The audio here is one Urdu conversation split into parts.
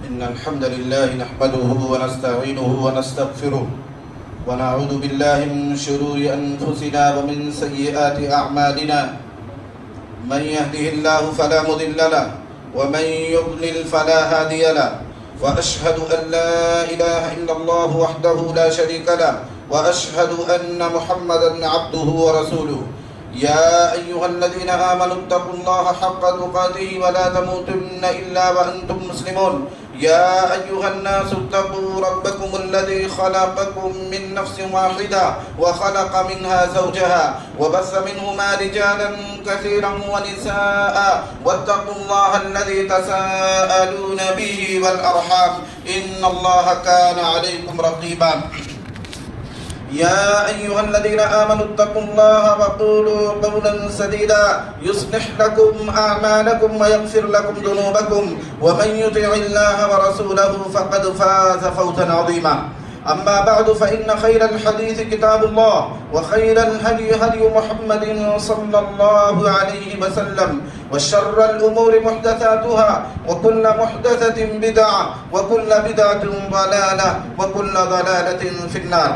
إن الحمد لله نحمده ونستعينه ونستغفره ونعوذ بالله من شرور أنفسنا ومن سيئات أعمالنا من يهده الله فلا مضل له ومن يضلل فلا هادي له وأشهد أن لا إله إلا الله وحده لا شريك له وأشهد أن محمدا عبده ورسوله يا أيها الذين آمنوا اتقوا الله حق تقاته ولا تموتن إلا وأنتم مسلمون يا أيها الناس اتقوا ربكم الذي خلقكم من نفس واحدة وخلق منها زوجها وبث منهما رجالا كثيرا ونساء واتقوا الله الذي تساءلون به والأرحام إن الله كان عليكم رقيبا يا أيها الذين آمنوا اتقوا الله وقولوا قولا سديدا يصلح لكم أعمالكم ويغفر لكم ذنوبكم ومن يطع الله ورسوله فقد فاز فوزا عظيما أما بعد فإن خير الحديث كتاب الله وخير الهدي هدي محمد صلى الله عليه وسلم وشر الأمور محدثاتها وكل محدثة بدعة وكل بدعة ضلالة وكل ضلالة في النار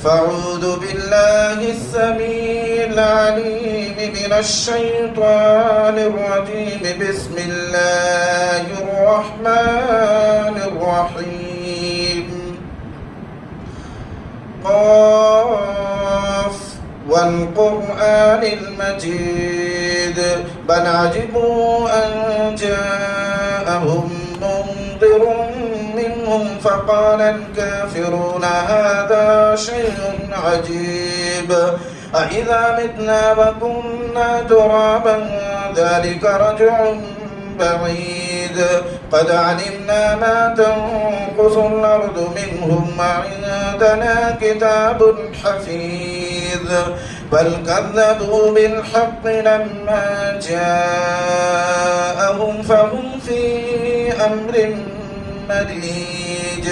فأعوذ بالله السميع العليم من الشيطان الرجيم بسم الله الرحمن الرحيم قاف والقرآن المجيد بل عجبوا أن جاءهم منذر منهم فقال الكافرون هذا شيء عجيب أإذا متنا وكنا ترابا ذلك رجع بعيد قد علمنا ما تنقص الأرض منهم وعندنا كتاب حفيظ بل كذبوا بالحق لما جاءهم فهم في أمر مريج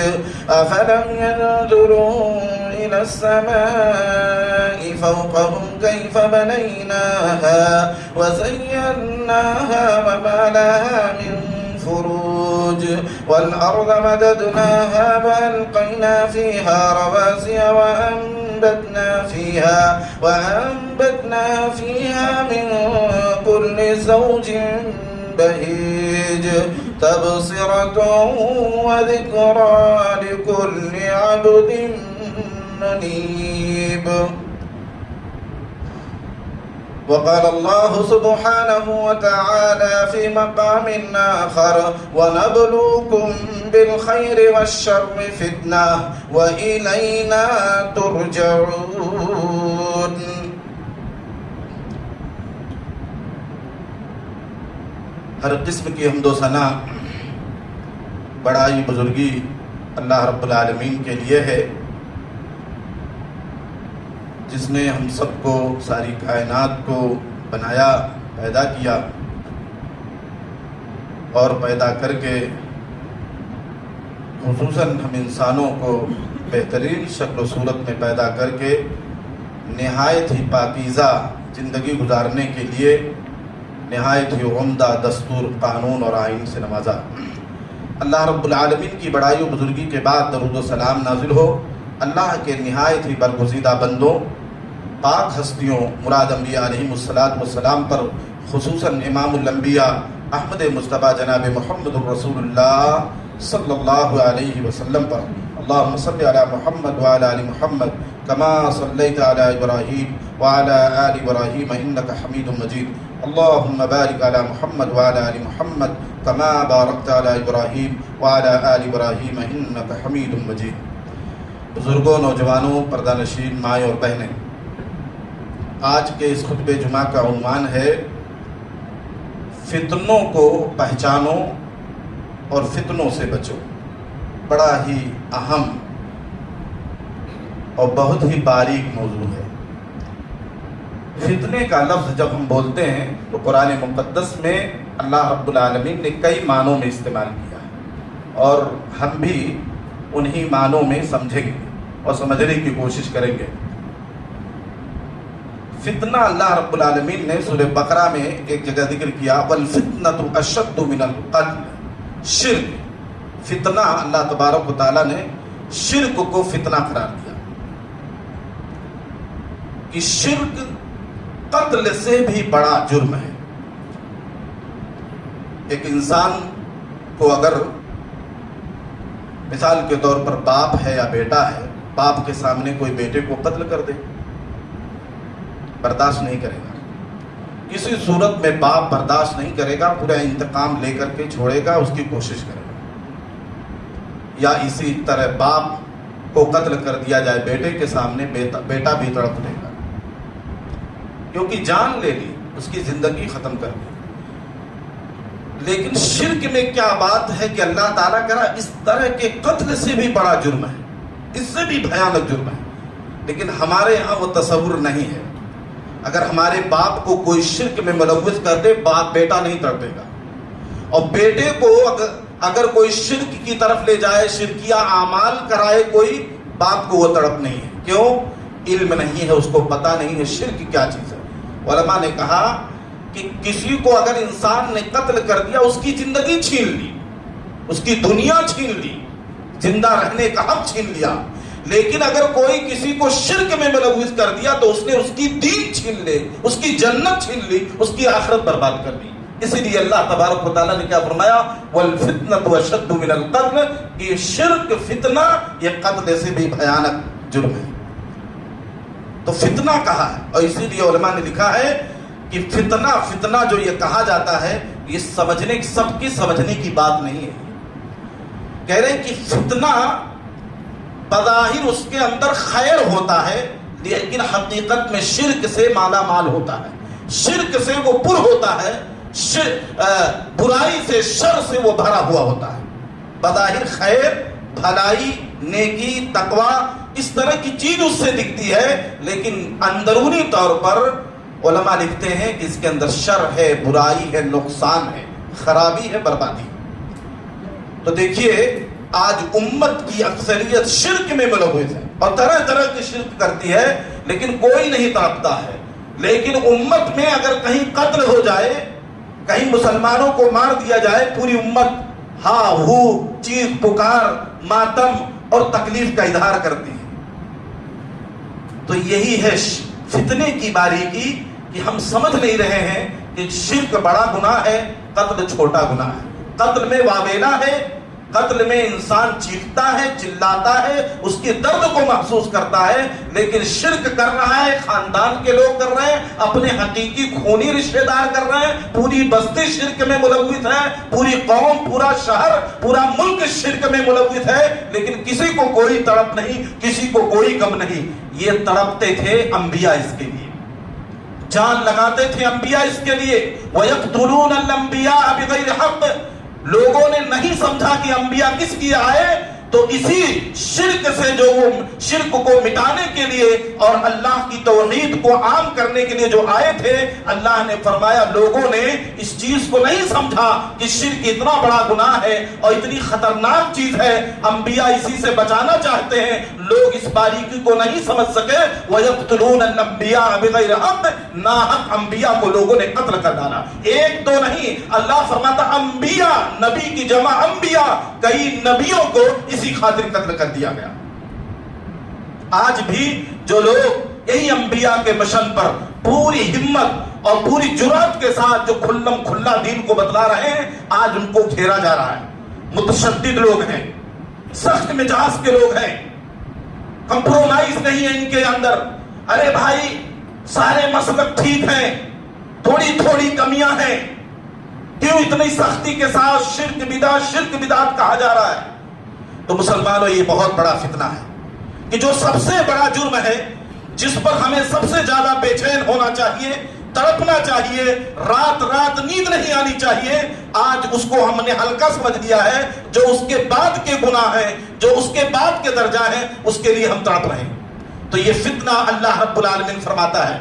أفلم ينظروا إلى السماء فوقهم كيف بنيناها وزيناها وما لها من فروج والأرض مددناها وألقينا فيها رواسي وأنبتنا فيها من كل زوج بهيج تبصرة وذكرى لكل عبد منيب وقال الله سبحانه وتعالى في مقام آخر ونبلوكم بالخير والشر فتنة وإلينا ترجعون ہر قسم کی حمد و ثنا بڑائی بزرگی اللہ رب العالمین کے لیے ہے جس نے ہم سب کو ساری کائنات کو بنایا پیدا کیا اور پیدا کر کے خصوصاً ہم انسانوں کو بہترین شکل و صورت میں پیدا کر کے نہایت ہی پاکیزہ زندگی گزارنے کے لیے نہایت ہی عمدہ دستور قانون اور آئین سے نوازا۔ اللہ رب العالمین کی بڑائی و بزرگی کے بعد درود و سلام نازل ہو اللہ کے نہایت ہی برگزیدہ بندوں پاک ہستیوں مراد انبیاء علیہم السلام پر خصوصاً امام الانبیاء احمد مصطفیٰ جناب محمد الرسول اللہ صلی اللہ علیہ وسلم پر اللہم صلی علی محمد وعلی آل محمد کما صلیت علی ابراہیم وعلی آل ابراہیم انک حمید مجید اللہم بارک علی محمد وعلی آل محمد کما بارکت علی ابراہیم وعلی آل ابراہیم انک حمید مجید۔ بزرگوں، نوجوانوں، پردہ نشین، مائیں اور بہنیں، آج کے اس خطبہ جمعہ کا عنوان ہے فتنوں کو پہچانو اور فتنوں سے بچو۔ بڑا ہی اہم اور بہت ہی باریک موضوع ہے۔ فتنے کا لفظ جب ہم بولتے ہیں تو قرآن مقدس میں اللہ رب العالمین نے کئی معنوں میں استعمال کیا ہے اور ہم بھی انہی معنوں میں سمجھیں گے اور سمجھنے کی کوشش کریں گے۔ فتنہ اللہ رب العالمین نے سورہ بقرہ میں ایک جگہ ذکر کیا والفتنة اشد من القتل، شرک فتنہ، اللہ تبارک و تعالیٰ نے شرک کو فتنہ قرار دیا کہ شرک قتل سے بھی بڑا جرم ہے۔ ایک انسان کو اگر مثال کے طور پر باپ ہے یا بیٹا ہے، باپ کے سامنے کوئی بیٹے کو قتل کر دے، برداشت نہیں کرے گا، کسی صورت میں باپ برداشت نہیں کرے گا، پورا انتقام لے کر کے چھوڑے گا، اس کی کوشش کرے گا۔ یا اسی طرح باپ کو قتل کر دیا جائے بیٹے کے سامنے، بیٹا بھی تڑپ لے گا، کیونکہ جان لے لی، اس کی زندگی ختم کر دی۔ لیکن شرک میں کیا بات ہے کہ اللہ تعالیٰ کہہ رہا اس طرح کے قتل سے بھی بڑا جرم ہے، اس سے بھی بھیانک جرم ہے، لیکن ہمارے یہاں وہ تصور نہیں ہے۔ اگر ہمارے باپ کو کوئی شرک میں ملوث کر دے، باپ بیٹا نہیں تڑپے گا، اور بیٹے کو اگر کوئی شرک کی طرف لے جائے، شرکیہ اعمال کرائے کوئی، باپ کو وہ تڑپ نہیں ہے۔ کیوں؟ علم نہیں ہے، اس کو پتہ نہیں ہے شرک کیا چیز ہے۔ علماء نے کہا کہ کسی کو اگر انسان نے قتل کر دیا، اس کی زندگی چھین لی، اس کی دنیا چھین لی، زندہ رہنے کا حق چھین لیا، لیکن اگر کوئی کسی کو شرک میں ملوث کر دیا تو اس نے اس کی دین چھین لے، اس کی جنت چھین لی، اس کی آخرت برباد کر دی۔ اسی لیے اللہ تبارک و تعالیٰ نے کیا فرمایا؟ وَالْفِتْنَةُ أَشَدُّ مِنَ الْقَتْلِ، یہ شرک فتنہ یہ قتل سے بھی بھیانک جرم ہے۔ تو فتنہ کہا ہے، اور اسی لیے علماء نے لکھا ہے کہ فتنہ جو یہ کہا جاتا ہے، یہ سمجھنے سب کی سمجھنے کی بات نہیں ہے۔ کہہ رہے ہیں کہ فتنہ بظاہر اس کے اندر خیر ہوتا ہے، لیکن حقیقت میں شرک سے مالا مال ہوتا ہے، شرک سے وہ پر ہوتا ہے، برائی سے، شر سے وہ بھرا ہوا ہوتا ہے۔ بظاہر خیر، بھلائی، نیکی، تقوی، اس طرح کی چیز اس سے دکھتی ہے، لیکن اندرونی طور پر علماء لکھتے ہیں کہ اس کے اندر شر ہے، برائی ہے، نقصان ہے، خرابی ہے، بربادی۔ تو دیکھیے آج امت کی اکثریت شرک میں ملوث ہے اور طرح طرح کی شرک کرتی ہے، لیکن کوئی نہیں تڑپتا ہے۔ لیکن امت میں اگر کہیں قتل ہو جائے، کہیں مسلمانوں کو مار دیا جائے، پوری امت ہاں ہو، چیخ پکار، ماتم اور تکلیف کا اظہار کرتی ہے۔ تو یہی ہے فتنے کی باریکی کہ ہم سمجھ نہیں رہے ہیں کہ شرک بڑا گناہ ہے، قتل چھوٹا گناہ ہے۔ قتل میں واویلا ہے، قتل میں انسان چیختا ہے، چلاتا ہے، اس کی درد کو محسوس کرتا ہے، لیکن شرک کر رہا ہے، خاندان کے لوگ کر رہے ہیں، اپنے حقیقی خونی رشتہ دار کر رہے ہیں، پوری بستی شرک میں ملوث ہے، پوری قوم، پورا شہر، پورا ملک شرک میں ملوث ہے، لیکن کسی کو کوئی تڑپ نہیں، کسی کو کوئی غم نہیں۔ یہ تڑپتے تھے انبیاء اس کے لیے، جان لگاتے تھے انبیاء اس کے لیے۔ وَيَقْتُلُونَ الْأَنْبِيَاءَ بِغَيْرِ حَقٍّ، لوگوں نے نہیں سمجھا کہ انبیاء کس لیے آئے، تو اسی شرک سے، جو وہ شرک کو مٹانے کے لیے اور اللہ کی توحید کو عام کرنے کے لیے جو آئے تھے، اللہ نے فرمایا لوگوں نے اس چیز کو نہیں سمجھا کہ شرک اتنا بڑا گناہ ہے اور اتنی خطرناک چیز ہے، انبیاء اسی سے بچانا چاہتے ہیں، لوگ اس باریکی کو نہیں سمجھ سکے۔ وَيَقْتُلُونَ الْأَنْبِيَاءَ بِغَيْرِ حَقٍّ، ناحق انبیاء کو لوگوں نے قتل کر ڈالا۔ ایک دو نہیں، اللہ فرماتا انبیاء، نبی کی جمع انبیاء، کئی نبیوں کو اسی خاطر قتل کر دیا گیا۔ آج بھی جو لوگ یہی انبیاء کے مشن پر پوری ہمت اور پوری جرات کے ساتھ جو کھلم کھلا دین کو بتلا رہے ہیں، آج ان کو گھیرا جا رہا ہے۔ متشدد لوگ ہیں، سخت مزاج کے لوگ ہیں، کمپرومائز نہیں ہے ان کے اندر۔ ارے بھائی سارے مسلک ٹھیک ہیں، تھوڑی تھوڑی کمیاں ہیں، کیوں اتنی سختی کے ساتھ شرک بدعت کہا جا رہا ہے؟ تو مسلمانوں یہ بہت بڑا فتنہ ہے کہ جو سب سے بڑا جرم ہے، جس پر ہمیں سب سے زیادہ بے چین ہونا چاہیے، تڑپنا چاہیے، رات رات نیند نہیں آنی چاہیے، آج اس کو ہم نے ہلکا سمجھ لیا ہے۔ جو اس کے بعد کے گناہ ہیں، جو اس کے بعد کے درجہ ہیں، اس کے لیے ہم تڑپ رہے ہیں۔ تو یہ فتنہ اللہ رب العالمین فرماتا ہے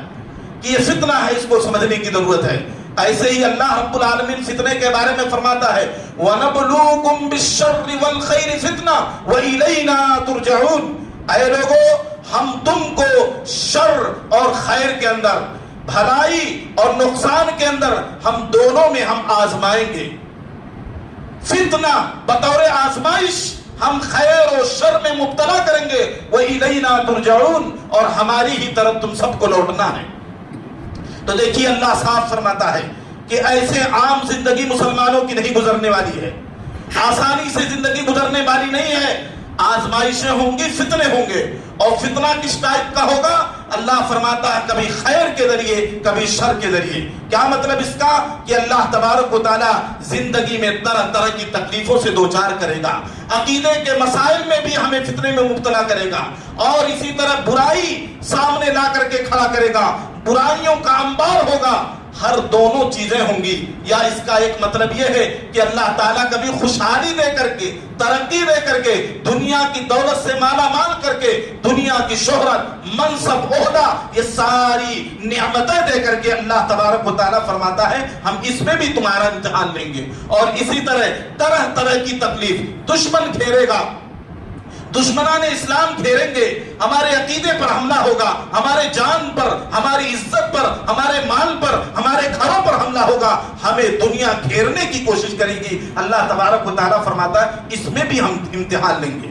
کہ یہ فتنہ ہے، اس کو سمجھنے کی ضرورت ہے۔ ایسے ہی اللہ رب العالمین فتنے کے بارے میں فرماتا ہے وَنَبْلُوكُمْ بِالشَّرِّ وَالْخَيْرِ فِتْنَةً وَإِلَيْنَا تُرْجَعُونَ، اے لوگو ہم تم کو شر اور خیر کے اندر، بھلائی اور نقصان کے اندر، ہم دونوں میں ہم آزمائیں گے۔ فتنہ بطور آزمائش ہم خیر و شر میں مبتلا کریں گے، وَإِلَيْنَا تُرْجَعُونَ، اور ہماری ہی طرف تم سب کو لوٹنا ہے۔ تو دیکھیے اللہ صاف فرماتا ہے کہ ایسے عام زندگی مسلمانوں کی نہیں گزرنے والی ہے، آسانی سے زندگی گزرنے والی نہیں ہے، آزمائشیں ہوں گی، فتنے ہوں گے، اور فتنہ کس ٹائپ کا ہوگا؟ اللہ فرماتا ہے کبھی خیر کے ذریعے کبھی شر کے ذریعے۔ کیا مطلب اس کا؟ کہ اللہ تبارک و تعالی زندگی میں طرح طرح کی تکلیفوں سے دوچار کرے گا، عقیدے کے مسائل میں بھی ہمیں فتنے میں مبتلا کرے گا، اور اسی طرح برائی سامنے لا کر کے کھڑا کرے گا، برائیوں کا انبار ہوگا، ہر دونوں چیزیں ہوں گی۔ یا اس کا ایک مطلب یہ ہے کہ اللہ تعالیٰ کبھی خوشحالی دے کر کے، ترقی دے کر کے، دنیا کی دولت سے مالا مال کر کے، دنیا کی شہرت، منصب، عہدہ، یہ ساری نعمتیں دے کر کے اللہ تبارک و تعالیٰ فرماتا ہے ہم اس میں بھی تمہارا امتحان لیں گے۔ اور اسی طرح طرح طرح کی تکلیف، دشمن گھیرے گا، دشمنان اسلام گھیریں گے، ہمارے عقیدے پر حملہ ہوگا، ہمارے جان پر، ہماری عزت پر، ہمارے مال پر، ہمارے گھروں پر حملہ ہوگا، ہمیں دنیا گھیرنے کی کوشش کرے گی۔ اللہ تبارک و تعالیٰ فرماتا ہے اس میں بھی ہم امتحان لیں گے۔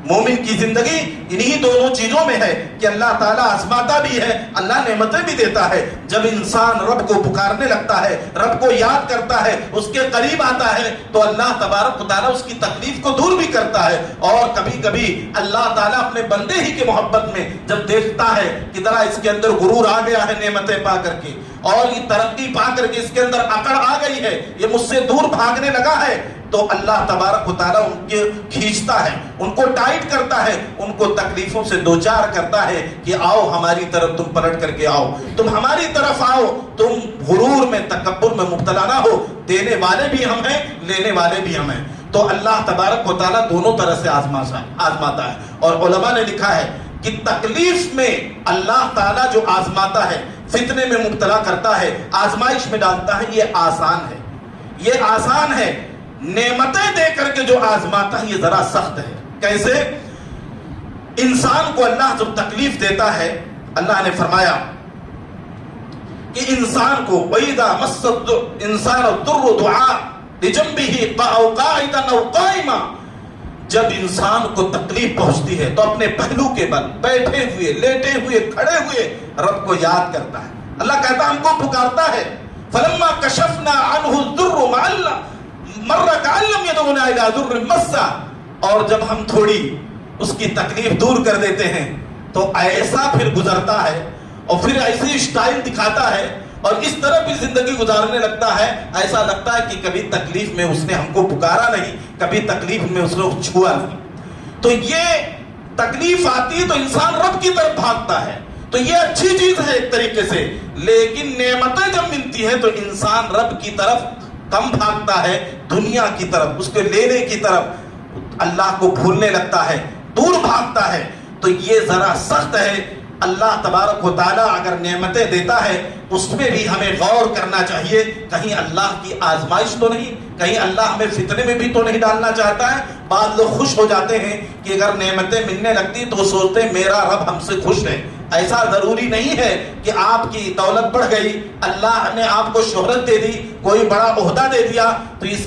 مومن کی زندگی انہی دونوں چیزوں میں ہے کہ اللہ تعالیٰ آزماتا بھی ہے، اللہ نعمتیں بھی دیتا ہے۔ جب انسان رب کو پکارنے لگتا ہے، رب کو یاد کرتا ہے، اس کے قریب آتا ہے، تو اللہ تبارک و تعالیٰ اس کی تکلیف کو دور بھی کرتا ہے۔ اور کبھی کبھی اللہ تعالیٰ اپنے بندے ہی کی محبت میں جب دیکھتا ہے کہ ذرا اس کے اندر غرور آ گیا ہے نعمتیں پا کر کے، اور یہ ترقی پا کر کے اس کے اندر اکڑ آ گئی ہے، یہ مجھ سے دور بھاگنے لگا ہے، تو اللہ تبارک و تعالیٰ ان کے کھینچتا ہے، ان کو ٹائٹ کرتا ہے، ان کو تکلیفوں سے دوچار کرتا ہے کہ آؤ ہماری طرف تم پلٹ کر کے آؤ، تم ہماری طرف آؤ، تم غرور میں، تکبر میں مبتلا نہ ہو، دینے والے بھی ہم ہیں، لینے والے بھی ہم ہیں۔ تو اللہ تبارک و تعالیٰ دونوں طرح سے آزماتا ہے۔ اور علماء نے لکھا ہے کہ تکلیف میں اللہ تعالیٰ جو آزماتا ہے، فتنے میں مبتلا کرتا ہے، آزمائش میں ڈالتا ہے، یہ آسان ہے، یہ آسان ہے۔ نعمتیں دے کر کے جو آزماتا ہے یہ ذرا سخت ہے۔ کیسے؟ انسان کو اللہ جب تکلیف دیتا ہے، اللہ نے فرمایا کہ انسان کو وَإِذَا مَسَّ الْإِنسَانَ الضُّرُّ دُعَاءَ لِجَنبِهِ أَوْ قَاعِدًا أَوْ قَائِمًا، جب انسان کو تکلیف پہنچتی ہے تو اپنے پہلو کے بل، بیٹھے ہوئے، لیٹے ہوئے، کھڑے ہوئے رب کو یاد کرتا ہے۔ اللہ کہتا ہے ہم کو پکارتا ہے، فَلَمَّا كَشَفْنَا عَنْهُ الضُّرُّ مَرَّ كَأَن لَّمْ يَدْعُنَا إِلَىٰ ضُرٍّ مَّسَّهُ، اور جب ہم تھوڑی اس کی تکلیف دور کر دیتے ہیں تو ایسا پھر گزرتا ہے، اور پھر ایسی اسٹائل دکھاتا ہے، اور اس طرح بھی زندگی گزارنے لگتا ہے، ایسا لگتا ہے کہ کبھی تکلیف میں اس نے ہم کو پکارا نہیں، کبھی تکلیف میں اس نے چھوا نہیں۔ تو یہ تکلیف آتی ہے تو انسان رب کی طرف بھاگتا ہے، تو یہ اچھی چیز ہے ایک طریقے سے، لیکن نعمتیں جب ملتی ہیں تو انسان رب کی طرف کم بھاگتا ہے، دنیا کی طرف، اس کے لینے کی طرف، اللہ کو بھولنے لگتا ہے، دور بھاگتا ہے۔ تو یہ ذرا سخت ہے۔ اللہ تبارک و تعالیٰ اگر نعمتیں دیتا ہے اس میں بھی ہمیں غور کرنا چاہیے، کہیں اللہ کی آزمائش تو نہیں، کہیں اللہ ہمیں فتنے میں بھی تو نہیں ڈالنا چاہتا ہے۔ بعض لوگ خوش ہو جاتے ہیں کہ اگر نعمتیں ملنے لگتی تو وہ سوچتے ہیں میرا رب ہم سے خوش ہے۔ ایسا ضروری نہیں ہے کہ آپ کی دولت بڑھ گئی، اللہ نے آپ کو شہرت دے دی، کوئی بڑا عہدہ دے دیا تو اس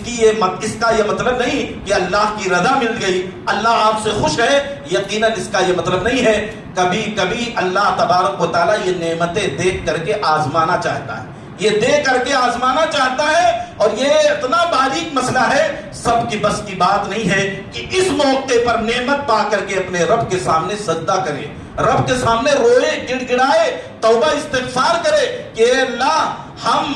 کا یہ مطلب نہیں کہ اللہ کی رضا مل گئی، اللہ آپ سے خوش ہے، یقیناً اس کا یہ مطلب نہیں ہے۔ کبھی کبھی اللہ تبارک و تعالیٰ یہ نعمتیں دیکھ کر کے آزمانا چاہتا ہے، یہ دے کر کے آزمانا چاہتا ہے، اور یہ اتنا باریک مسئلہ ہے، سب کی بس کی بات نہیں ہے کہ اس موقع پر نعمت پا کر کے اپنے رب کے سامنے سجدہ کرے، رب کے سامنے روئے، گڑ گڑائے، توبہ استغفار کرے کہ اے اللہ ہم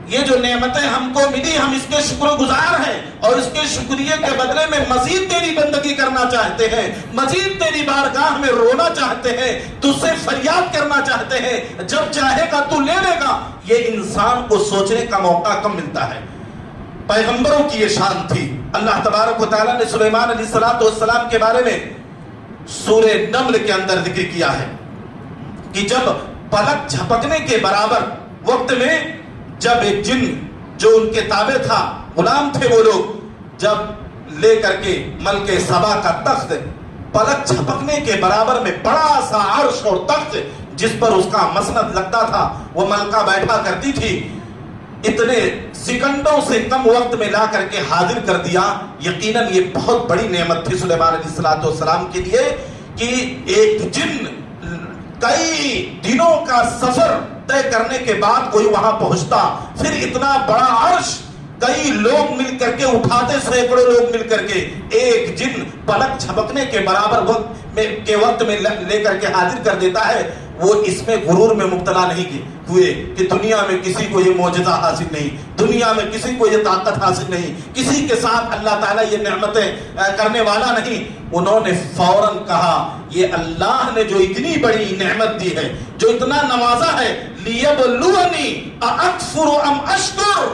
یہ جو نعمتیں ہم کو ملی ہم اس کے شکر گزار ہیں، اور اس کے شکریہ کے بدلے میں مزید تیری بندگی کرنا چاہتے ہیں، مزید تیری بارگاہ میں رونا چاہتے ہیں، تجھ سے فریاد کرنا چاہتے ہیں، جب چاہے گا تو لے لے گا۔ یہ انسان کو سوچنے کا موقع کم ملتا ہے۔ پیغمبروں کی یہ شان تھی۔ اللہ تبارک و تعالیٰ نے سلیمان علیہ السلام کے بارے میں سورہ نمل کے اندر ذکر کیا ہے کہ جب پلک جھپکنے کے برابر وقت میں جب ایک جن جو ان کے تابع تھا، غلام تھے وہ لوگ، جب لے کر کے ملک سبا کا تخت پلک جھپکنے کے برابر میں بڑا سا عرش اور تخت جس پر اس کا مسند لگتا تھا، وہ ملکہ بیٹھا کرتی تھی، اتنے سیکنڈوں سے کم وقت میں لا کر کے حاضر کر دیا، یقیناً یہ بہت بڑی نعمت تھی سلیمان علیہ السلام کے لیے کہ ایک جن کئی دنوں کا سفر طے کرنے کے بعد کوئی وہاں پہنچتا، پھر اتنا بڑا عرش کئی لوگ مل کر کے اٹھاتے، سینکڑوں لوگ مل کر کے ایک جن پلک جھپکنے کے برابر وقت میں لے کر کے حاضر کر دیتا ہے۔ وہ اس میں غرور میں مبتلا نہیں ہوئے کہ دنیا میں کسی کو یہ معجزہ حاصل نہیں، دنیا میں کسی کو یہ طاقت حاصل نہیں، کسی کے ساتھ اللہ تعالیٰ یہ نعمتیں کرنے والا نہیں۔ انہوں نے فوراً کہا یہ اللہ نے جو اتنی بڑی نعمت دی ہے، جو اتنا نوازا ہے، لیبلونی اکفر ام اشکر،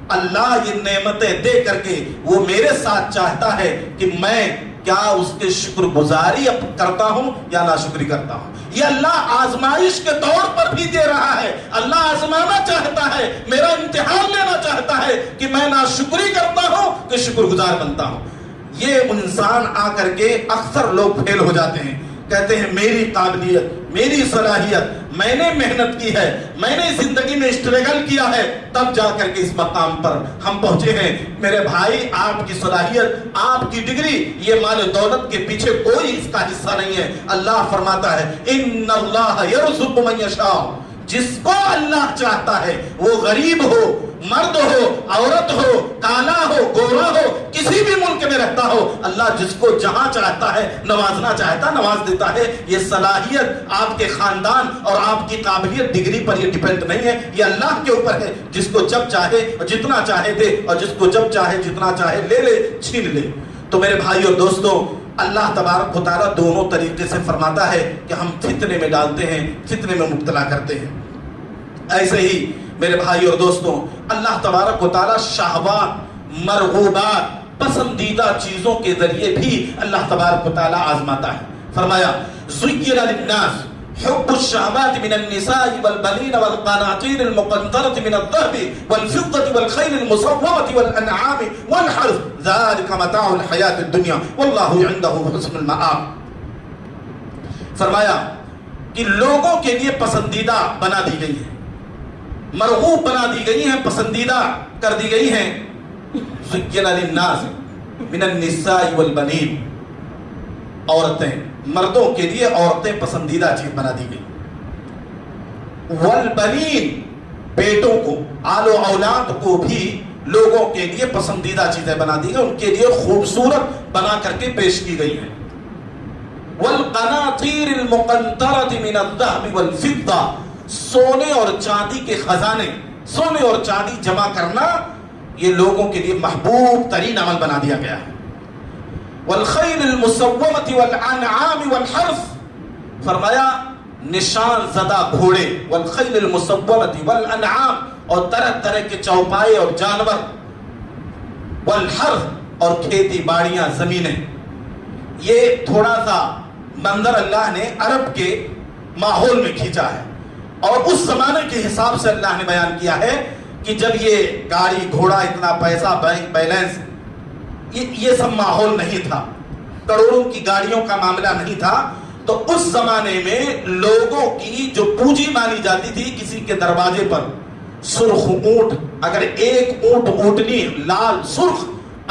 اللہ یہ نعمتیں دے کر کے وہ میرے ساتھ چاہتا ہے کہ میں کیا اس کے شکر گزاری کرتا ہوں یا ناشکری کرتا ہوں۔ یہ اللہ آزمائش کے طور پر بھی دے رہا ہے، اللہ آزمانا چاہتا ہے، میرا امتحان لینا چاہتا ہے کہ میں ناشکری کرتا ہوں کہ شکر گزار بنتا ہوں۔ یہ انسان آ کر کے اکثر لوگ فیل ہو جاتے ہیں، کہتے ہیں میری قابلیت، میری صلاحیت، میں نے محنت کی ہے، میں نے زندگی میں اسٹرگل کیا ہے، تب جا کر کے اس مقام پر ہم پہنچے ہیں۔ میرے بھائی، آپ کی صلاحیت، آپ کی ڈگری، یہ مال دولت کے پیچھے کوئی اس کا حصہ نہیں ہے۔ اللہ فرماتا ہے ان اللہ یرزق من یشاء، جس کو اللہ چاہتا ہے، وہ غریب ہو، مرد ہو، عورت ہو، کالا ہو، گورا ہو، کسی بھی ملک میں رہتا ہو، اللہ جس کو جہاں چاہتا ہے نوازنا چاہتا ہے نواز دیتا ہے۔ یہ صلاحیت آپ کے خاندان اور آپ کی قابلیت ڈگری پر یہ ڈیپینڈ نہیں ہے، یہ اللہ کے اوپر ہے، جس کو جب چاہے اور جتنا چاہے دے، اور جس کو جب چاہے جتنا چاہے لے لے، چھین لے۔ تو میرے بھائی اور دوستوں، اللہ تبارک و تعالیٰ دونوں طریقے سے فرماتا ہے کہ ہم فتنے میں ڈالتے ہیں، فتنے میں مبتلا کرتے ہیں۔ ایسے ہی میرے بھائی اور دوستوں، اللہ تبارک و تعالیٰ شہوات، مرغوبات، پسندیدہ چیزوں کے ذریعے بھی اللہ تبارک و تعالیٰ آزماتا ہے۔ فرمایا زُيِّنَ لِلنَّاسِ حُبُّ الشَّهَوَاتِ مِنَ النِّسَاءِ وَالْبَنِينَ وَالْقَنَاطِيرِ الْمُقَنطَرَةِ مِنَ الذَّهَبِ وَالْفِضَّةِ وَالْخَيْلِ الْمُسَوَّمَةِ وَالْأَنْعَامِ وَالْحَرْثِ ذَلِكَ مَتَاعُ الْحَيَاةِ الدُّنْيَا وَاللَّهُ عِندَهُ حُسْنُ الْمَآبِ۔ فرمایا کہ لوگوں کے لیے پسندیدہ بنا دی گئی ہیں، مرغوب بنا دی گئی ہیں، پسندیدہ کر دی گئی ہیں۔ زُيِّنَ لِلنَّاسِ مِنَ النِّسَاءِ وَالْبَنِينَ، عورتیں، مردوں کے لیے عورتیں پسندیدہ چیز بنا دی گئی۔ والبنین، بیٹوں کو، آل و اولاد کو بھی لوگوں کے لیے پسندیدہ چیزیں بنا دی گئی، ان کے لیے خوبصورت بنا کر کے پیش کی گئی ہیں۔ والقناطیر المقنطرۃ من الذهب والفضہ، سونے اور چاندی کے خزانے، سونے اور چاندی جمع کرنا یہ لوگوں کے لیے محبوب ترین عمل بنا دیا گیا ہے۔ والخیل المسومۃ والانعام والحرث، فرمایا نشان زدہ گھوڑے، والخیل المسومۃ والانعام، اور طرح طرح کے چوپائے اور جانور، والحرث، اور کھیتی باڑیاں، زمینیں۔ یہ تھوڑا سا منظر اللہ نے عرب کے ماحول میں کھینچا ہے، اور اس زمانے کے حساب سے اللہ نے بیان کیا ہے کہ جب یہ گاڑی گھوڑا، اتنا پیسہ، بینک بیلنس، یہ سب ماحول نہیں تھا، کروڑوں کی گاڑیوں کا معاملہ نہیں تھا، تو اس زمانے میں لوگوں کی جو پونجی مانی جاتی تھی، کسی کے دروازے پر سرخ اونٹ، اگر ایک اونٹ، اونٹنی لال سرخ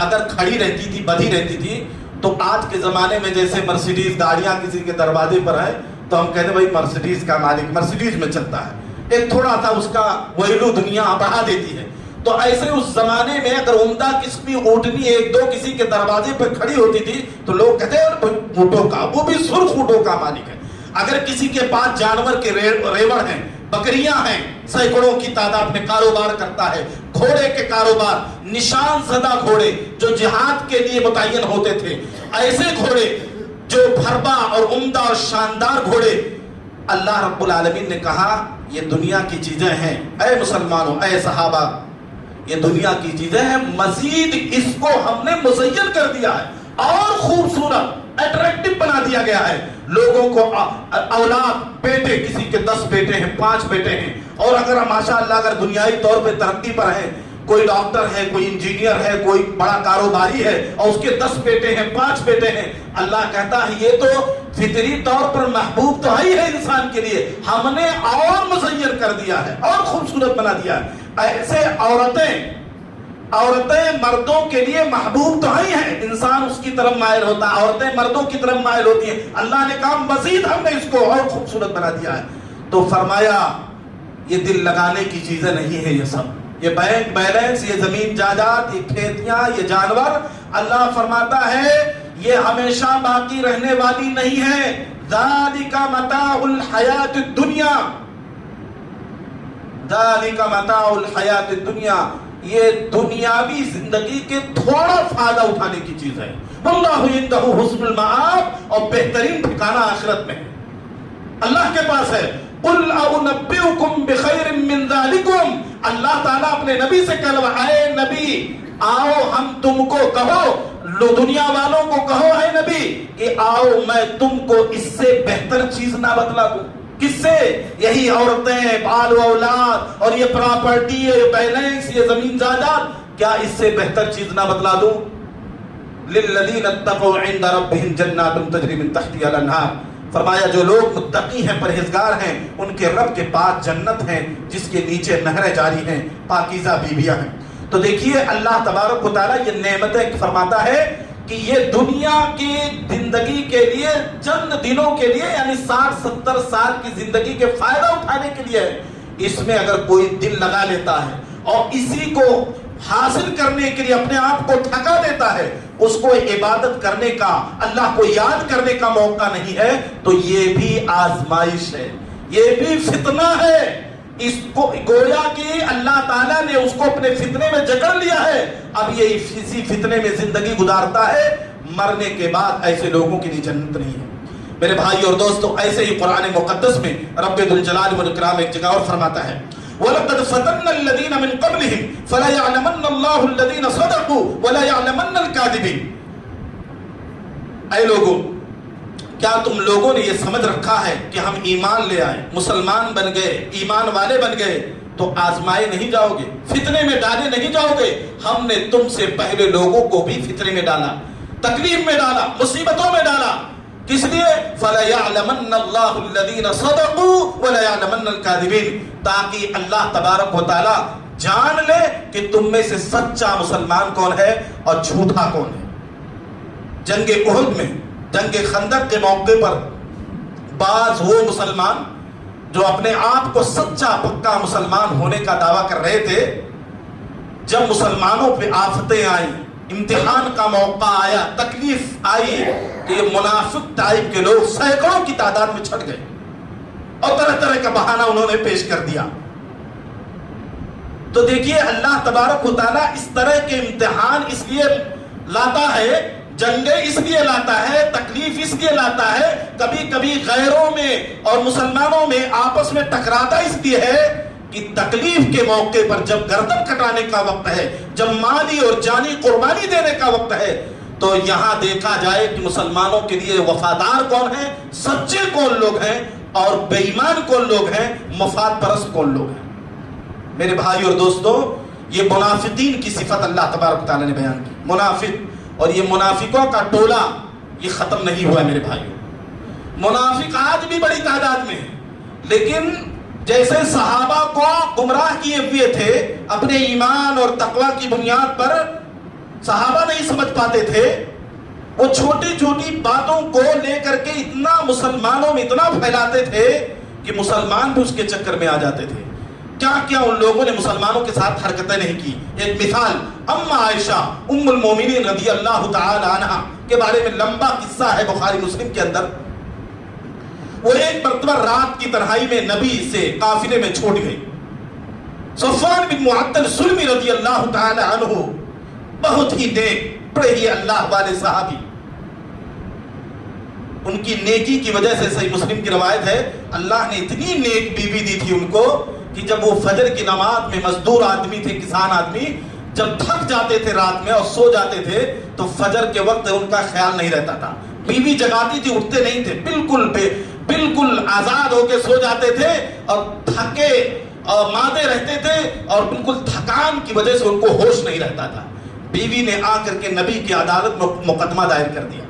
اگر کھڑی رہتی تھی، بدھی رہتی تھی، تو آج کے زمانے میں جیسے مرسیڈیز گاڑیاں کسی کے دروازے پر ہے تو ہم کہتے ہیں بھائی مرسیڈیز کا مالک مرسیڈیز میں چلتا ہے، ایک تھوڑا سا اس کا ویلو دنیا بڑھا دیتی ہے۔ تو ایسے اس زمانے میں اگر عمدہ قسمی اونٹنی ایک دو کسی کے دروازے پر کھڑی ہوتی تھی تو لوگ کہتے ہیں اونٹوں کا، وہ بھی سرخ اونٹوں کا مالک ہے۔ اگر کسی کے پاس جانور کے ریوڑ ہیں، بکریاں ہیں، سینکڑوں کی تعداد میں کاروبار کرتا ہے، گھوڑے کے کاروبار، نشان زدہ گھوڑے جو جہاد کے لیے متعین ہوتے تھے، ایسے گھوڑے جو بھربا اور عمدہ اور شاندار گھوڑے، اللہ رب العالمین نے کہا یہ دنیا کی چیزیں ہیں، اے مسلمانوں، اے صحابہ، یہ دنیا کی چیزیں ہیں، مزید اس کو ہم نے مزین کر دیا ہے اور خوبصورت اٹریکٹو بنا دیا گیا ہے۔ لوگوں کو اولاد، بیٹے، کسی کے 10 بیٹے ہیں، 5 بیٹے ہیں، اور اگر ماشاءاللہ اگر دنیائی طور پہ ترقی پر ہیں، کوئی ڈاکٹر ہے، کوئی انجینئر ہے، کوئی بڑا کاروباری ہے اور اس کے 10 بیٹے ہیں، 5 بیٹے ہیں، اللہ کہتا ہے یہ تو فطری طور پر محبوب تو ہی ہے انسان کے لیے، ہم نے اور مزین کر دیا ہے اور خوبصورت بنا دیا ہے۔ ایسے عورتیں مردوں کے لیے محبوب تو ہی ہیں، انسان اس کی طرف مائل ہوتا ہے، عورتیں مردوں کی طرف مائل ہوتی ہیں، اللہ نے کہا مزید ہم نے اس کو اور خوبصورت بنا دیا ہے۔ تو فرمایا یہ دل لگانے کی چیزیں نہیں ہیں، یہ سب، یہ بینک بیلنس، یہ زمین جائیداد، یہ کھیتیاں، یہ جانور، اللہ فرماتا ہے یہ ہمیشہ باقی رہنے والی نہیں ہے۔ ذالک متاع الحیات الدنیا، ذالک متاع الحیات الدنیا، یہ دنیاوی زندگی کے تھوڑا فائدہ اٹھانے کی چیز ہے۔ واللہ عندہ حسن المآب، اور بہترین ٹھکانہ آخرت میں اللہ کے پاس ہے۔ قل اُنَبِّئُكُم بِخَيْرٍ مِّن ذَلِكُمْ، اللہ تعالیٰ اپنے نبی سے کہلوا، اے نبی آؤ ہم تم کو کہو، دنیا والوں کو کہو اے نبی کہ آؤ میں تم کو اس سے بہتر چیز نہ بتلا دوں۔ کس سے؟ یہی عورتیں، بال و اولاد اور یہ پراپرٹی، یہ بیلنس، یہ زمین جائیداد، کیا اس سے بہتر چیز نہ بتلا دوں؟ لِلَّذِينَ اتَّقَوْا عِندَ رَبِّهِمْ جَنَّاتٌ تَجْرِي مِن تَحْتِهَا الْأَنْهَارُ، فرمایا جو لوگ متقی ہیں، پرہیزگار ہیں، ان کے رب کے پاس جنت ہیں جس کے نیچے نہریں جاری ہیں، پاکیزہ بیویاں ہیں۔ تو دیکھیے اللہ تبارک و تعالیٰ یہ نعمتیں فرماتا ہے کہ یہ دنیا کی زندگی کے لیے چند دنوں کے لیے، یعنی 60-70 سال کی زندگی کے فائدہ اٹھانے کے لیے ہے۔ اس میں اگر کوئی دل لگا لیتا ہے اور اسی کو حاصل کرنے کے لیے اپنے آپ کو تھکا دیتا ہے، اس کو عبادت کرنے کا، اللہ کو یاد کرنے کا موقع نہیں ہے، تو یہ بھی آزمائش ہے، یہ بھی فتنہ ہے۔ اس کو گویا کہ اللہ تعالیٰ نے اس کو اپنے فتنے میں جکڑ لیا ہے، اب یہ اسی فتنے میں زندگی گزارتا ہے، مرنے کے بعد ایسے لوگوں کے لیے جنت نہیں ہے۔ میرے بھائی اور دوستو، ایسے ہی قرآن مقدس میں رب ذوالجلال والاکرام ایک جگہ اور فرماتا ہے وَلَقَدْ فَتَنَّا الَّذِينَ مِن قَبْلِهِمْ فَلَيَعْلَمَنَّ اللَّهُ الَّذِينَ صَدَقُوا وَلَيَعْلَمَنَّ الْكَاذِبِينَ۔ اے لوگوں، کیا تم لوگوں نے یہ سمجھ رکھا ہے کہ ہم ایمان لے آئے، مسلمان بن گئے، ایمان والے بن گئے تو آزمائے نہیں جاؤ گے، فتنے میں ڈالے نہیں جاؤ گے؟ ہم نے تم سے پہلے لوگوں کو بھی فتنے میں ڈالا، تکلیف میں ڈالا، مصیبتوں میں ڈالا، کس لیے؟ فَلَيَعْلَمَنَّ اللَّهُ الَّذِينَ صَدَقُوا وَلَيَعْلَمَنَّ الْكَاذِبِينَ، تاکہ اللہ تبارک و تعالی جان لے کہ تم میں سے سچا مسلمان کون ہے اور جھوٹا کون ہے۔ جنگ احد میں، جنگ خندق کے موقع پر بعض وہ مسلمان جو اپنے آپ کو سچا پکا مسلمان ہونے کا دعویٰ کر رہے تھے، جب مسلمانوں پہ آفتیں آئیں، امتحان کا موقع آیا، تکلیف آئی، کہ یہ منافق ٹائپ کے لوگ سینکڑوں کی تعداد میں چھٹ گئے اور طرح طرح کا بہانہ انہوں نے پیش کر دیا۔ تو دیکھیے اللہ تبارک و تعالیٰ اس طرح کے امتحان اس لیے لاتا ہے، جنگیں اس لیے لاتا ہے، تکلیف اس لیے لاتا ہے، کبھی کبھی غیروں میں اور مسلمانوں میں آپس میں ٹکراتا اس لیے ہے کہ تکلیف کے موقع پر جب گردن کٹانے کا وقت ہے، جب مالی اور جانی قربانی دینے کا وقت ہے، تو یہاں دیکھا جائے کہ مسلمانوں کے لیے وفادار کون ہیں، سچے کون لوگ ہیں اور بے ایمان کون لوگ ہیں، مفاد پرست کون لوگ ہیں۔ میرے بھائی اور دوستو، یہ منافقین کی صفت اللہ تبارک تعالیٰ نے بیان کی۔ منافق اور یہ منافقوں کا ٹولہ یہ ختم نہیں ہوا میرے بھائیوں۔ منافق آج بھی بڑی تعداد میں ہیں، لیکن جیسے صحابہ کو گمراہ کیے ہوئے تھے اپنے ایمان اور تقوی کی بنیاد پر، صحابہ نہیں سمجھ پاتے تھے، وہ چھوٹی چھوٹی باتوں کو لے کر کے اتنا مسلمانوں میں اتنا پھیلاتے تھے کہ مسلمان بھی اس کے چکر میں آ جاتے تھے۔ کیا کیا ان لوگوں نے مسلمانوں کے ساتھ حرکتیں نہیں کی۔ ایک مثال عائشہ ام المومنین رضی اللہ تعالی عنہ کے بارے میں لمبا قصہ ہے بخاری مسلم کے اندر۔ وہ ایک مرتبہ رات کی تنہائی میں نبی سے قافلے میں چھوٹ گئی۔ صفوان بن معطل سلمی رضی اللہ تعالی عنہ بہت ہی نیک، بڑے ہی اللہ والے صحابی، ان کی نیکی کی وجہ سے صحیح مسلم کی روایت ہے اللہ نے اتنی نیک بیوی دی تھی ان کو کہ جب وہ فجر کی نماز میں، مزدور آدمی تھے، کسان آدمی، جب تھک جاتے تھے رات میں اور سو جاتے تھے تو فجر کے وقت ان کا خیال نہیں رہتا تھا، بیوی جگاتی تھی، اٹھتے نہیں تھے، بالکل آزاد ہو کے سو جاتے تھے اور تھکے مادے رہتے تھے اور بالکل تھکان کی وجہ سے ان کو ہوش نہیں رہتا تھا. بیوی نے آ کر کے نبی کی عدالت میں مقدمہ دائر کر دیا.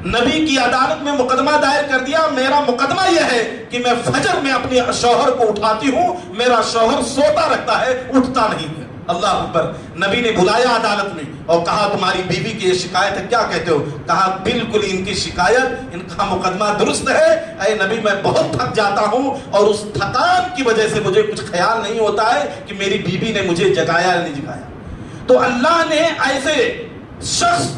نبی کی عدالت میں مقدمہ دائر کر دیا. میرا مقدمہ یہ ہے کہ میں فجر میں اپنے شوہر کو اٹھاتی ہوں, میرا شوہر سوتا رہتا ہے, اٹھتا نہیں ہے. اللہ اکبر. نبی نے بلایا عدالت میں اور کہا تمہاری بیوی کی یہ شکایت ہے, کیا کہتے ہو؟ کہا بالکل ان کی شکایت, ان کا مقدمہ درست ہے. اے نبی میں بہت تھک جاتا ہوں اور اس تھکان کی وجہ سے مجھے کچھ خیال نہیں ہوتا ہے کہ میری بیوی نے مجھے جگایا یا نہیں جگایا. تو اللہ نے ایسے شخص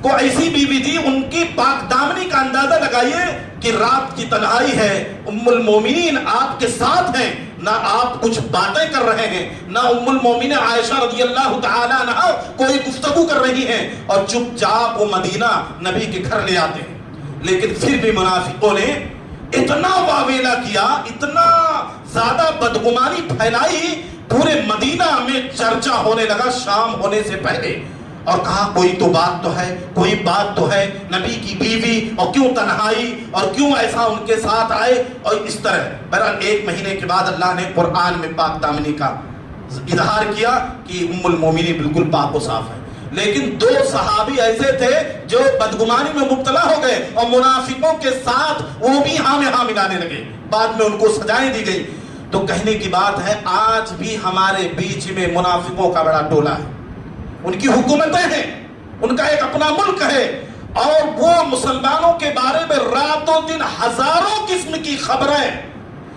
کو ایسی بیوی دی, ان کی پاک دامنی کا اندازہ لگائیے کہ رات کی تنہائی ہے, ام المومنین آپ کے ساتھ ہیں, نہ آپ کچھ باتیں کر رہے ہیں, نہ ام المومنین عائشہ رضی اللہ تعالی عنہا کوئی گفتگو کر رہی ہیں, اور چپ چاپ وہ مدینہ نبی کے گھر لے آتے ہیں. لیکن پھر بھی منافقوں نے اتنا واویلا کیا, اتنا زیادہ بدگمانی پھیلائی, پورے مدینہ میں چرچا ہونے لگا شام ہونے سے پہلے, اور کہا کوئی تو بات تو ہے, کوئی بات تو ہے, نبی کی بیوی اور کیوں تنہائی اور کیوں ایسا ان کے ساتھ آئے, اور اس طرح. بہرحال 1 مہینے کے بعد اللہ نے قرآن میں پاک دامنی کا اظہار کیا کہ ام المومنین بالکل پاک و صاف ہے. لیکن 2 صحابی ایسے تھے جو بدگمانی میں مبتلا ہو گئے اور منافقوں کے ساتھ وہ بھی ہاں میں ہاں ملانے لگے. بعد میں ان کو سزائیں دی گئی. تو کہنے کی بات ہے آج بھی ہمارے بیچ میں منافقوں کا بڑا ٹولہ ہے, ان کی حکومتیں ہیں, ان کا ایک اپنا ملک ہے, اور وہ مسلمانوں کے بارے میں راتوں دن ہزاروں قسم کی خبریں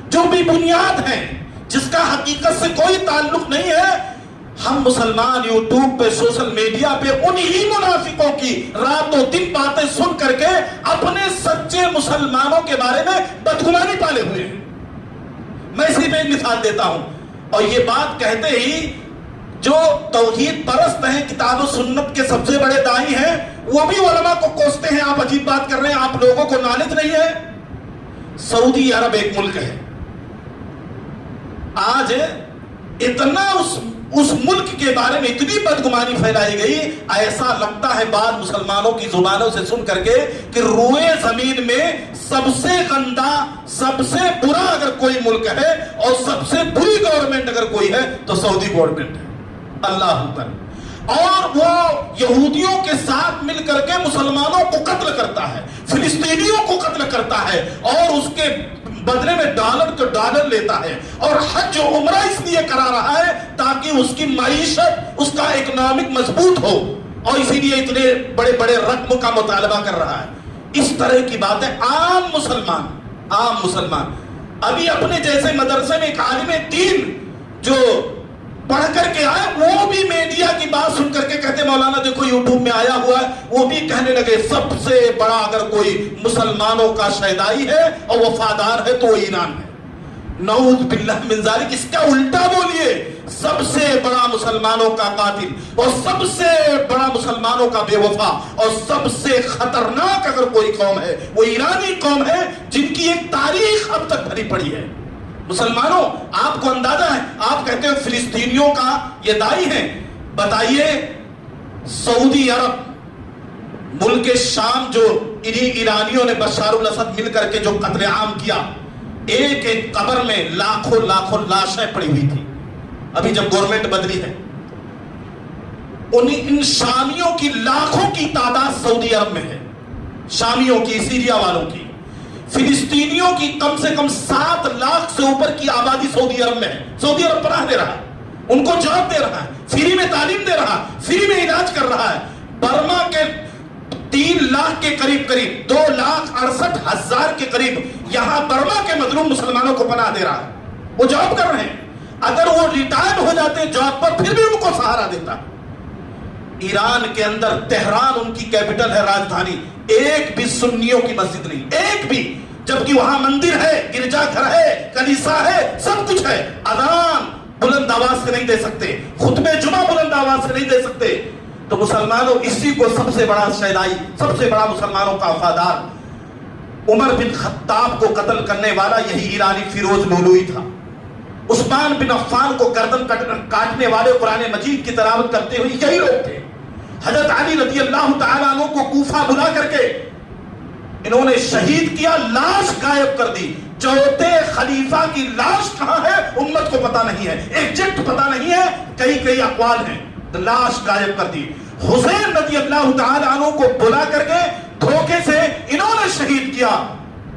جو بھی بنیاد ہیں, جس کا حقیقت سے کوئی تعلق نہیں ہے, ہم مسلمان یوٹیوب پہ سوشل میڈیا پہ انہی منافقوں کی راتوں دن باتیں سن کر کے اپنے سچے مسلمانوں کے بارے میں بدگمانی پالے ہوئے ہیں. میں صرف ایک مثال دیتا ہوں, اور یہ بات کہتے ہی جو توحید پرست ہیں, کتاب و سنت کے سب سے بڑے دائی ہیں, وہ بھی علماء کو کوستے ہیں آپ عجیب بات کر رہے ہیں, آپ لوگوں کو نالج نہیں ہے. سعودی عرب ایک ملک ہے, آج اتنا اس ملک کے بارے میں اتنی بدگمانی پھیلائی گئی, ایسا لگتا ہے بعض مسلمانوں کی زبانوں سے سن کر کے کہ روئے زمین میں سب سے گندا, سب سے برا اگر کوئی ملک ہے اور سب سے بری گورنمنٹ اگر کوئی ہے تو سعودی گورنمنٹ ہے. اللہ اکبر. اور وہ یہودیوں کے ساتھ مل کر کے مسلمانوں کو قتل کرتا ہے, فلسطینیوں کو قتل کرتا ہے, اور اس کے بدلے میں ڈالر لیتا ہے, اور حج و عمرہ اس لیے کرا رہا ہے تاکہ اس کی معیشت, اس کا اکنامک مضبوط ہو, اور اسی لیے اتنے بڑے بڑے رقم کا مطالبہ کر رہا ہے. اس طرح کی باتیں عام مسلمان ابھی اپنے جیسے مدرسے میں ایک عالم دین جو پڑھ کر کے آئے, وہ بھی میڈیا کی بات سن کر کے کہتے مولانا دیکھو یوٹیوب میں آیا ہوا ہے, وہ بھی کہنے لگے سب سے بڑا اگر کوئی مسلمانوں کا شہدائی ہے اور وفادار ہے تو وہ ایران ہے. نعوذ باللہ من ذالک. اس کا الٹا بولیے, سب سے بڑا مسلمانوں کا قاتل اور سب سے بڑا مسلمانوں کا بے وفا اور سب سے خطرناک اگر کوئی قوم ہے وہ ایرانی قوم ہے, جن کی ایک تاریخ اب تک بھری پڑی ہے. مسلمانوں آپ کو اندازہ ہے, آپ کہتے ہیں فلسطینیوں کا یہ دائی ہیں, بتائیے سعودی عرب ملک شام جو انہی ایرانیوں نے بشار الاسد مل کر کے جو قتل عام کیا, ایک ایک قبر میں لاکھوں لاشیں پڑی ہوئی تھی. ابھی جب گورنمنٹ بدلی ہے, ان شامیوں کی لاکھوں کی تعداد سعودی عرب میں ہے, شامیوں کی, سیریا والوں کی. فلسطینیوں کی کم سے کم 7 لاکھ سے اوپر کی آبادی سعودی عرب میں ہے. سعودی عرب پناہ دے رہا ہے, ان کو جاب دے رہا ہے, فری میں تعلیم دے رہا ہے, فری میں علاج کر رہا ہے. برما کے 3 لاکھ کے قریب 2,68,000 کے قریب یہاں برما کے مظلوم مسلمانوں کو پناہ دے رہا ہے. وہ جاب کر رہے ہیں, اگر وہ ریٹائرڈ ہو جاتے جاب پر پھر بھی ان کو سہارا دیتا. ایران کے اندر تہران ان کی کیپٹل ہے, راجدھانی, ایک بھی سنیوں کی مسجد نہیں, ایک بھی, جبکہ وہاں مندر ہے, گرجا گھر ہے, کلیسا ہے, سب کچھ ہے. اذان بلند آواز سے نہیں دے سکتے, خطبے جمعہ بلند آواز سے نہیں دے سکتے. تو مسلمانوں اسی کو سب سے بڑا شہدائی, سب سے بڑا مسلمانوں کا وفادار عمر بن خطاب کو قتل کرنے والا یہی ایرانی فیروز لولوئی تھا. عثمان بن عفان کو گردن کاٹنے والے قرآن مجید کی تلاوت کرتے ہوئے یہی لوگ تھے. حضرت علی رضی اللہ تعالیٰ عنہ کو کوفہ بلا کر کے انہوں نے شہید کیا, لاش غائب کر دی. چوتھے خلیفہ کی لاش کہاں ہے امت کو پتا نہیں ہے، ایگزیکٹ پتا نہیں ہے، کئی اقوال ہیں، لاش غائب کر دی۔ حسین رضی اللہ تعالی عنہ کو بلا کر کے دھوکے سے انہوں نے شہید کیا،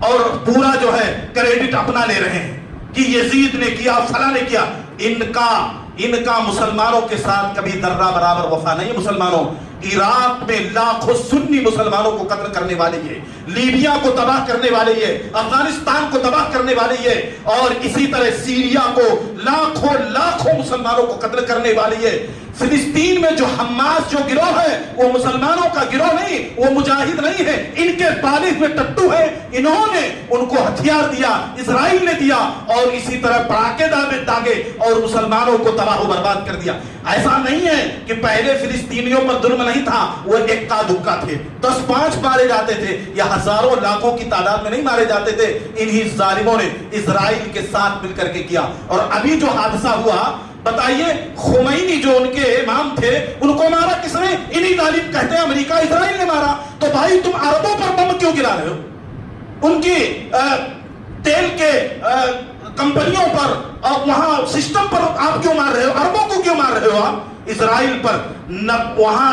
اور پورا جو ہے کریڈٹ اپنا لے رہے ہیں کہ یزید نے کیا، فلاں نے کیا۔ ان کا مسلمانوں کے ساتھ کبھی ذرہ برابر وفا نہیں ہے۔ مسلمانوں، عراق میں لاکھوں سنی مسلمانوں کو قتل کرنے والے یہ، لیبیا کو تباہ کرنے والے یہ، افغانستان کو تباہ کرنے والے یہ، اور اسی طرح سیریا کو لاکھوں مسلمانوں کو قتل کرنے والے یہ۔ فلسطین میں جو حماس جو گروہ ہے وہ مسلمانوں کا گروہ نہیں، وہ مجاہد نہیں ہے، ان کے بالغ میں ٹٹو ہے، انہوں نے ان کو ہتھیار دیا، اسرائیل نے دیا، اور اسی طرح پڑاکے داغے اور مسلمانوں کو تباہ و برباد کر دیا۔ ایسا نہیں ہے کہ پہلے فلسطینیوں پر ظلم نہیں تھا، وہ اکا دکا تھے، 10-5 مارے جاتے تھے، یا ہزاروں لاکھوں کی تعداد میں نہیں مارے جاتے تھے۔ انہی ظالموں نے اسرائیل کے ساتھ مل کر کے کیا۔ اور ابھی جو حادثہ ہوا، بتائیے خمینی جو ان کے امام تھے ان کو مارا کس نے؟ انہی ظالم کہتے ہیں امریکہ اسرائیل نے مارا۔ تو بھائی تم عربوں پر بم کیوں گرا رہے ہو؟ ان کی تیل کے کمپنیوں پر اور وہاں سسٹم پر آپ کیوں مار رہے ہو؟ عربوں کو کیوں مار رہے ہو آپ؟ اسرائیل پر وہاں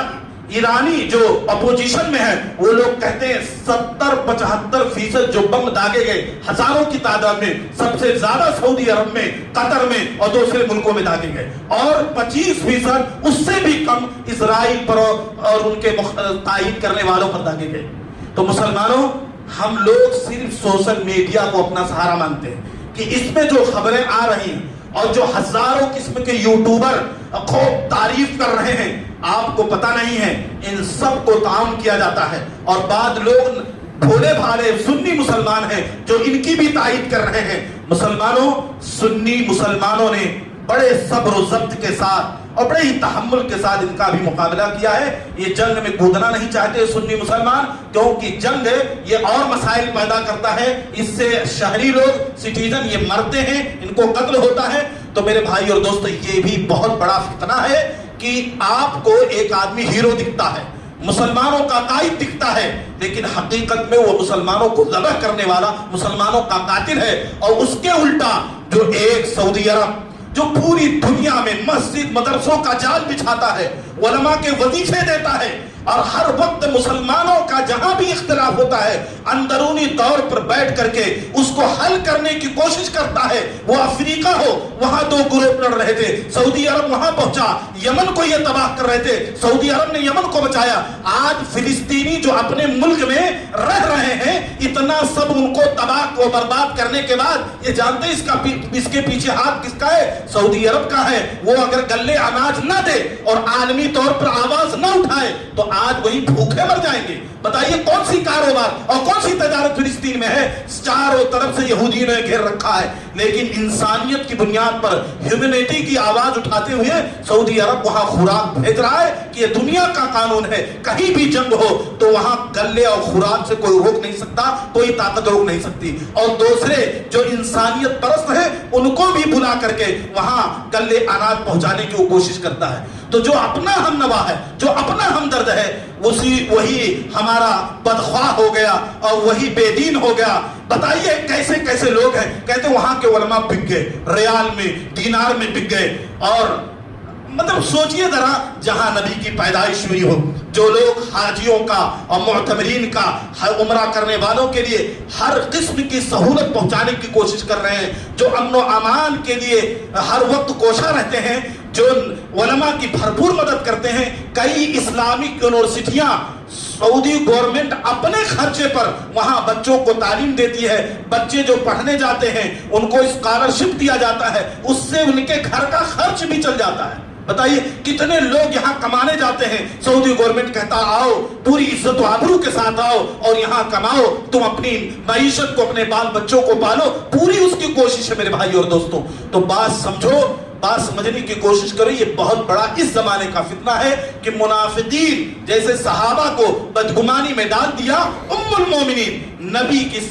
ایرانی جو اپوزیشن میں ہے وہ لوگ کہتے ہیں 70-75% جو بم داغے گئے ہزاروں کی تعداد میں، سب سے زیادہ سعودی عرب میں، قطر میں اور دوسرے ملکوں میں داغے گئے، اور 25% اس سے بھی کم اسرائیل پر اور ان کے تائید کرنے والوں پر داغے گئے۔ تو مسلمانوں، ہم لوگ صرف سوشل میڈیا کو اپنا سہارا مانتے ہیں کہ اس میں جو خبریں آ رہی ہیں اور جو ہزاروں قسم کے یوٹیوبر خوب تعریف کر رہے ہیں، آپ کو پتہ نہیں ہے ان سب کو تعام کیا جاتا ہے، اور بعد لوگ بھولے بھالے سنی مسلمان ہیں جو ان کی بھی تائید کر رہے ہیں۔ مسلمانوں، سنی مسلمانوں نے بڑے صبر و ضبط کے ساتھ اور بڑے ہی تحمل کے ساتھ ان کا بھی مقابلہ کیا ہے۔ یہ جنگ میں کودنا نہیں چاہتے سنی مسلمان، کیونکہ جنگ یہ اور مسائل پیدا کرتا ہے، اس سے شہری لوگ سٹیزن یہ مرتے ہیں، ان کو قتل ہوتا ہے۔ تو میرے بھائی اور دوستو، یہ بھی بہت بڑا فتنہ ہے کہ آپ کو ایک آدمی ہیرو دکھتا ہے، مسلمانوں کا قائد دکھتا ہے، لیکن حقیقت میں وہ مسلمانوں کو ذبح کرنے والا مسلمانوں کا قاتل ہے۔ اور اس کے الٹا جو ایک سعودی عرب جو پوری دنیا میں مسجد مدرسوں کا جال بچھاتا ہے، علماء کے وظیفے دیتا ہے، اور ہر وقت مسلمانوں کا جہاں بھی اختلاف ہوتا ہے اندرونی طور پر بیٹھ کر کے اس کو حل کرنے کی کوشش کرتا ہے۔ وہ افریقہ ہو، وہاں 2 گروپ لڑ رہے تھے، سعودی عرب وہاں پہنچا، یمن کو یہ تباہ کر رہے تھے، سعودی عرب نے یمن کو بچایا۔ آج فلسطینی جو اپنے ملک میں رہ رہے ہیں، اتنا سب ان کو تباہ و برباد کرنے کے بعد یہ جانتے ہیں اس کے پیچھے ہاتھ کس کا ہے؟ سعودی عرب کا ہے۔ وہ اگر گلے اناج نہ دے اور عالمی طور پر آواز نہ اٹھائے تو آج وہی بھوکے مر جائیں گے۔ بتائیے کون سی کاروبار اور کون سی تجارت فلسطین میں ہے؟ چاروں طرف سے یہودیوں نے گھیر رکھا ہے، لیکن انسانیت کی بنیاد پر ہیومینٹی کی آواز اٹھاتے ہوئے سعودی عرب وہاں خوراک بھیج رہا ہے کہ یہ دنیا کا قانون ہے، کہیں بھی جنگ ہو تو وہاں گلے اور خوراک سے کوئی روک نہیں سکتا، کوئی طاقت روک نہیں سکتی۔ اور دوسرے جو انسانیت پرست ہیں ان کو بھی بلا کر کے وہاں گلے اناج پہنچانے کی وہ کوشش کرتا ہے۔ تو جو اپنا ہم نوا ہے، جو اپنا ہمدرد ہے، وہی ہمارا بدخواہ ہو گیا اور وہی بے دین ہو گیا۔ بتائیے کیسے کیسے لوگ ہیں، کہتے ہیں وہاں کے علماء بک گئے، ریال میں دینار میں بک گئے۔ اور مطلب سوچئے ذرا، جہاں نبی کی پیدائش ہوئی ہو، جو لوگ حاجیوں کا اور معتمرین کا عمرہ کرنے والوں کے لیے ہر قسم کی سہولت پہنچانے کی کوشش کر رہے ہیں، جو امن و امان کے لیے ہر وقت کوشاں رہتے ہیں، جو علماء کی بھرپور مدد کرتے ہیں۔ کئی اسلامک یونیورسٹیاں سعودی گورنمنٹ اپنے خرچے پر وہاں بچوں کو تعلیم دیتی ہے، بچے جو پڑھنے جاتے ہیں ان کو اسکالرشپ دیا جاتا ہے، اس سے ان کے گھر کا خرچ بھی چل جاتا ہے۔ بتائیے کتنے لوگ یہاں کمانے جاتے ہیں، سعودی گورنمنٹ کہتا آؤ پوری عزت و آبرو کے ساتھ آؤ اور یہاں کماؤ، تم اپنی معیشت کو، اپنے بال بچوں کو پالو، پوری اس کی کوشش ہے۔ میرے بھائی اور دوستوں، تو بات سمجھو، بات سمجھنے کی کوشش کرو۔ یہ بہت بڑا اس زمانے کا فتنہ ہے کہ منافقین جیسے صحابہ کو بدگمانی میں ڈال دیا، ام المومنین نبی کی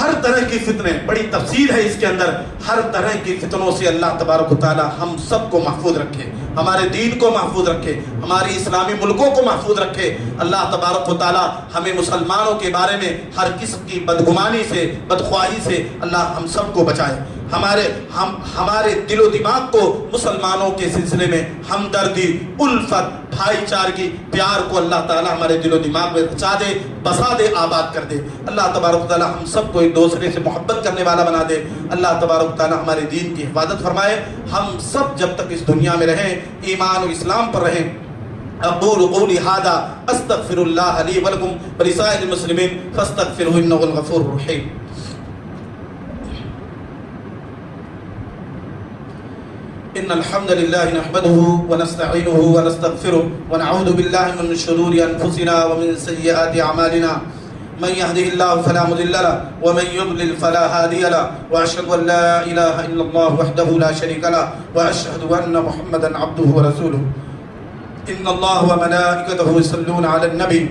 ہر طرح کی فتنے، بڑی تفصیل ہے اس کے اندر، ہر طرح کی فتنوں سے اللہ تبارک و تعالی ہم سب کو محفوظ رکھے، ہمارے دین کو محفوظ رکھے، ہماری اسلامی ملکوں کو محفوظ رکھے۔ اللہ تبارک و تعالی ہمیں مسلمانوں کے بارے میں ہر قسم کی بدگمانی سے، بدخواہی سے اللہ ہم سب کو بچائے۔ ہمارے دل و دماغ کو مسلمانوں کے سلسلے میں ہمدردی، الفت، بھائی چارگی، پیار کو اللہ تعالی ہمارے دل و دماغ میں بچا دے، بسا دے، آباد کر دے۔ اللہ تبارک و تعالی ہم سب کو ایک دوسرے سے محبت کرنے والا بنا دے۔ اللہ تبارک و تعالی ہمارے دین کی حفاظت فرمائے۔ ہم سب جب تک اس دنیا میں رہیں، ایمان و اسلام پر رہیں۔ اقول قولی ھذا استغفر اللہ لی ولکم ولسائر المسلمین فاستغفروہ انہ الغفور الرحیم۔ إن الحمد لله نحمده ونستعينه ونستغفره ونعوذ بالله من شرور أنفسنا ومن سيئات أعمالنا من يهده الله فلا مضل له ومن يضلل فلا هادي له وأشهد أن لا إله إلا الله وحده لا شريك له وأشهد أن محمدا عبده ورسوله إن الله وملائكته يصلون على النبي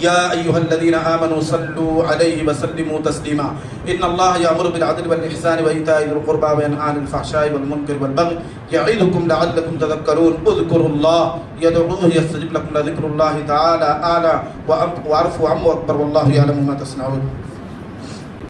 يا أيها الذين آمنوا صلوا عليه وسلموا تسليما إن الله يأمر بالعدل والإحسان وإيتاء ذي القربى وينهى عن الفحشاء والمنكر والبغي يعظكم لعلكم تذكرون اذكروا الله يدعوه يستجب لكم لذكر الله تعالى أعلى وأعرف وأكبر والله يعلم ما تصنعون۔